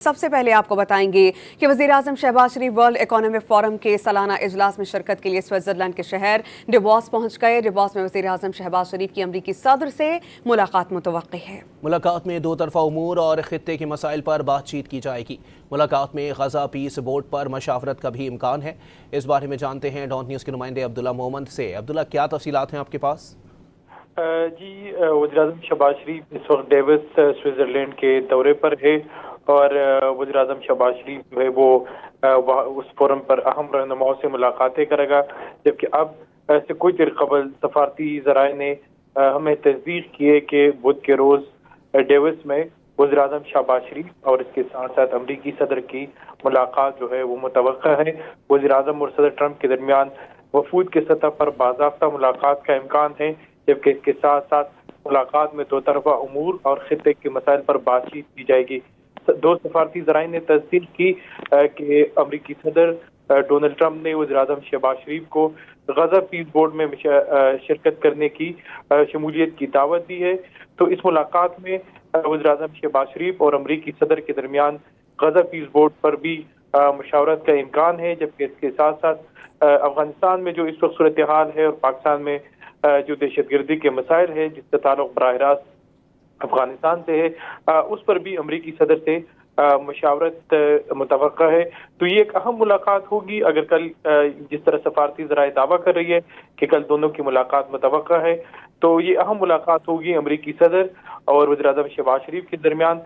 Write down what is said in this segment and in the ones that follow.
सबसे पहले आपको बताएंगे कि वज़ीर-ए-आज़म शहबाज शरीफ वर्ल्ड इकोनॉमिक फोरम के सालाना इजलास में शिरकत के लिए स्विट्जरलैंड के शहर डेवोस पहुंच गए। डेवोस में वज़ीर-ए-आज़म शहबाज शरीफ की अमरीकी सदर से मुलाकात मुतवक्की है। मुलाकात में दो तरफा उमूर और खित्ते के मसाइल पर बातचीत की जाएगी। मुलाकात में गजा पीस बोर्ड पर मशावरत का भी इम्कान है। इस बारे में जानते हैं डॉन न्यूज़ के नुमाइंदे अब्दुल्ला मोहम्मद से। अब्दुल्ला, क्या तफसीलात हैं आपके पास? जी, वज़ीर-ए-आज़म शहबाज शरीफ इस वक्त डेविस स्विट्जरलैंड के दौरे पर है और वज़ीर-ए-आज़म शहबाज शरीफ जो है वो उस फोरम पर अहम रहनुमाओं से मुलाकातें करेगा। जबकि अब से कुछ देर कबल सफारती ज़राए ने हमें तस्दीक की है कि बुध के रोज़ डेविस में वज़ीर-ए-आज़म शहबाज शरीफ और इसके साथ साथ अमरीकी सदर की मुलाकात जो है वो मुतवक्का है। वज़ीर-ए-आज़म और सदर ट्रंप के दरमियान वफूद के सतह पर बाज़ाब्ता मुलाकात का इम्कान है, जबकि इसके साथ साथ मुलाकात में दो तरफा उमूर और खित्ते के मसाइल पर बातचीत की जाएगी। दो सफारती ज़राए ने तस्दीक की कि अमरीकी सदर डोनाल्ड ट्रंप ने वज़ीर-ए-आज़म शहबाज शरीफ को गजा पीस बोर्ड में शिरकत करने की शमूलियत की दावत दी है। तो इस मुलाकात में वज़ीर-ए-आज़म शहबाज शरीफ और अमरीकी सदर के दरमियान गजा पीस बोर्ड पर भी मुशावरत का इम्कान है, जबकि इसके साथ साथ अफगानिस्तान में जो इस वक्त सूरत हाल है और पाकिस्तान में जो दहशतगर्दी के मसाइल है जिसका ताल्लुक बराह रास्त अफगानिस्तान से है, उस पर भी अमरीकी सदर से मुशावरत मुतवक्का है। तो ये एक अहम मुलाकात होगी। अगर कल जिस तरह सफारती ज़राए दावा कर रही है कि कल दोनों की मुलाकात मुतवक्का है, तो ये अहम मुलाकात होगी अमरीकी सदर और वज़ीर-ए-आज़म शहबाज शरीफ के दरमियान,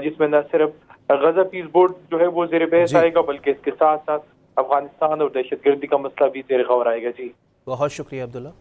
जिसमें न सिर्फ गजा पीस बोर्ड जो है वो ज़ेर बहस आएगा, बल्कि इसके साथ साथ अफगानिस्तान और दहशतगर्दी का मसला भी ज़ेर गौर आएगा। जी, बहुत शुक्रिया अब्दुल्ला।